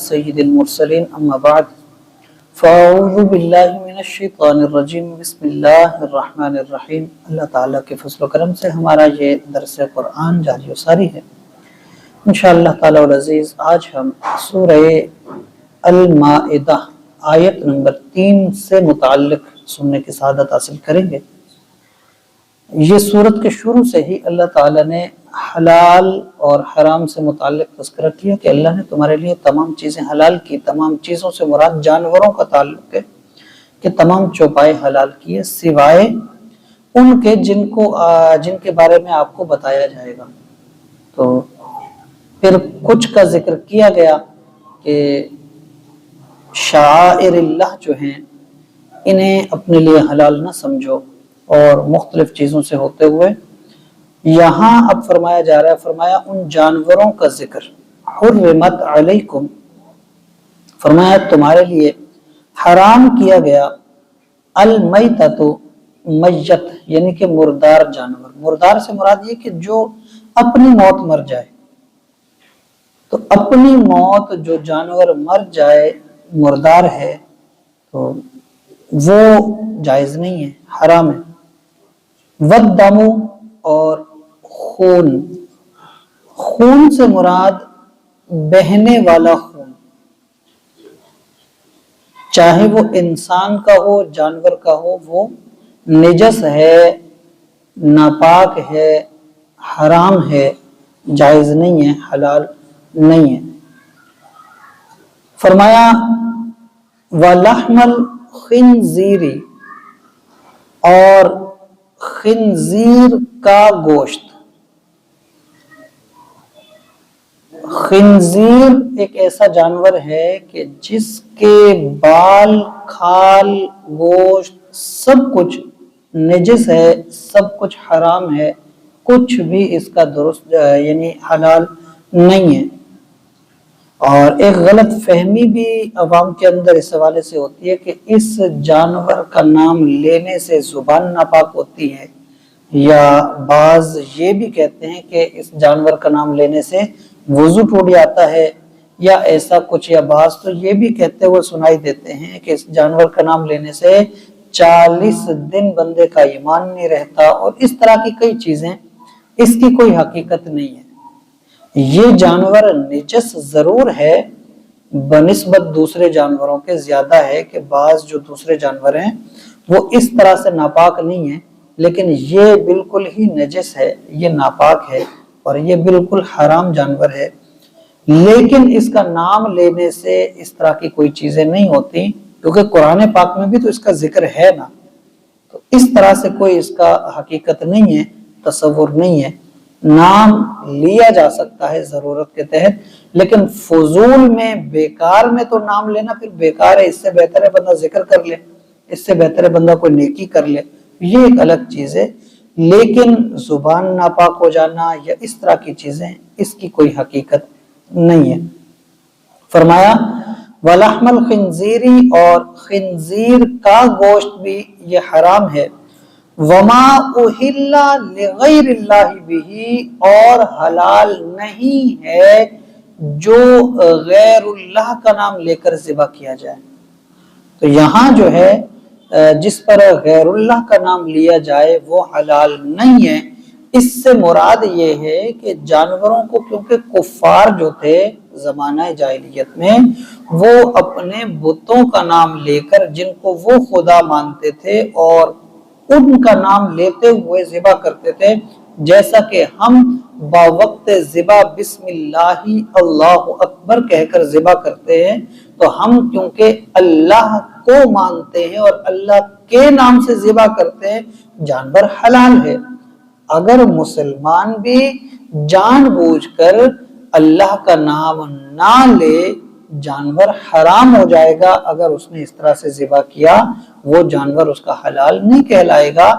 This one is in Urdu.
سید المرسلین اما بعد فاعوذ باللہ من الشیطان الرجیم بسم اللہ الرحمن الرحیم۔ اللہ تعالیٰ کے فضل و کرم سے ہمارا یہ درس قرآن جاری و ساری ہے انشاءاللہ تعالیٰ العزیز۔ آج ہم سورہ المائدہ آیت نمبر 3 سے متعلق سننے کی سعادت حاصل کریں گے۔ یہ سورت کے شروع سے ہی اللہ تعالیٰ نے حلال اور حرام سے متعلق تذکرہ کیا کہ اللہ نے تمہارے لیے تمام چیزیں حلال کی۔ تمام چیزوں سے مراد جانوروں کا تعلق ہے کہ تمام چوپائے حلال کیے سوائے ان کے جن کے بارے میں آپ کو بتایا جائے گا۔ تو پھر کچھ کا ذکر کیا گیا کہ شعائر اللہ جو ہیں انہیں اپنے لیے حلال نہ سمجھو، اور مختلف چیزوں سے ہوتے ہوئے یہاں اب فرمایا جا رہا ہے، فرمایا ان جانوروں کا ذکر، حرمت علیکم، فرمایا تمہارے لیے حرام کیا گیا، المیتۃ، میت یعنی کہ مردار جانور۔ مردار سے مراد یہ کہ جو اپنی موت مر جائے، تو اپنی موت جو جانور مر جائے مردار ہے تو وہ جائز نہیں ہے، حرام ہے۔ والدم، اور خون، خون سے مراد بہنے والا خون، چاہے وہ انسان کا ہو جانور کا ہو، وہ نجس ہے، ناپاک ہے، حرام ہے، جائز نہیں ہے، حلال نہیں ہے۔ فرمایا وَلَحْمَ الْخِنْزِيرِ، اور خنزیر کا گوشت۔ خنزیر ایک ایسا جانور ہے کہ جس کے بال، کھال، گوشت سب کچھ نجس ہے، سب کچھ حرام ہے، کچھ بھی اس کا درست یعنی حلال نہیں ہے۔ اور ایک غلط فہمی بھی عوام کے اندر اس حوالے سے ہوتی ہے کہ اس جانور کا نام لینے سے زبان ناپاک ہوتی ہے، یا بعض یہ بھی کہتے ہیں کہ اس جانور کا نام لینے سے وضو ٹوٹ جاتا ہے، یا ایسا کچھ، یا بعض تو یہ بھی کہتے ہوئے سنائی دیتے ہیں کہ اس جانور کا نام لینے سے 40 دن بندے کا ایمان نہیں رہتا، اور اس طرح کی کئی چیزیں، اس کی کوئی حقیقت نہیں ہے۔ یہ جانور نجس ضرور ہے، بنسبت دوسرے جانوروں کے زیادہ ہے کہ بعض جو دوسرے جانور ہیں وہ اس طرح سے ناپاک نہیں ہیں، لیکن یہ بالکل ہی نجس ہے، یہ ناپاک ہے، اور یہ بالکل حرام جانور ہے۔ لیکن اس کا نام لینے سے اس طرح کی کوئی چیزیں نہیں ہوتی، کیونکہ قرآن پاک میں بھی تو اس کا ذکر ہے نا، تو اس طرح سے کوئی اس کا حقیقت نہیں ہے، تصور نہیں ہے۔ نام لیا جا سکتا ہے ضرورت کے تحت، لیکن فضول میں، بیکار میں تو نام لینا پھر بیکار ہے۔ اس سے بہتر ہے بندہ ذکر کر لے، اس سے بہتر ہے بندہ کوئی نیکی کر لے، یہ ایک الگ چیز ہے۔ لیکن زبان ناپاک ہو جانا یا اس طرح کی چیزیں، اس کی کوئی حقیقت نہیں ہے۔ فرمایا وَلَحْمَ الْخِنْزِيرِ، اور خنزیر کا گوشت بھی یہ حرام ہے۔ وَمَا أُحِلَّ لِغَيْرِ اللَّهِ بِهِ، اور حلال نہیں ہے جو غیر اللہ کا نام لے کر ذبح کیا جائے۔ تو یہاں جو ہے جس پر غیر اللہ کا نام لیا جائے وہ حلال نہیں ہے۔ اس سے مراد یہ ہے کہ جانوروں کو، کیونکہ کفار جو تھے زمانہ جاہلیت میں، وہ اپنے بتوں کا نام لے کر، جن کو وہ خدا مانتے تھے، اور ان کا نام لیتے ہوئے ذبح کرتے تھے، جیسا کہ ہم باوقت ذبح بسم اللہ اللہ اکبر کہہ کر ذبح کرتے ہیں، تو ہم کیونکہ اللہ کو مانتے ہیں اور اللہ کے نام سے ذبح کرتے ہیں، جانور حلال ہے۔ اگر مسلمان بھی جان بوجھ کر اللہ کا نام نہ لے، جانور حرام ہو جائے گا۔ اگر اس نے اس طرح سے ذبح کیا، وہ جانور اس کا حلال نہیں کہلائے گا۔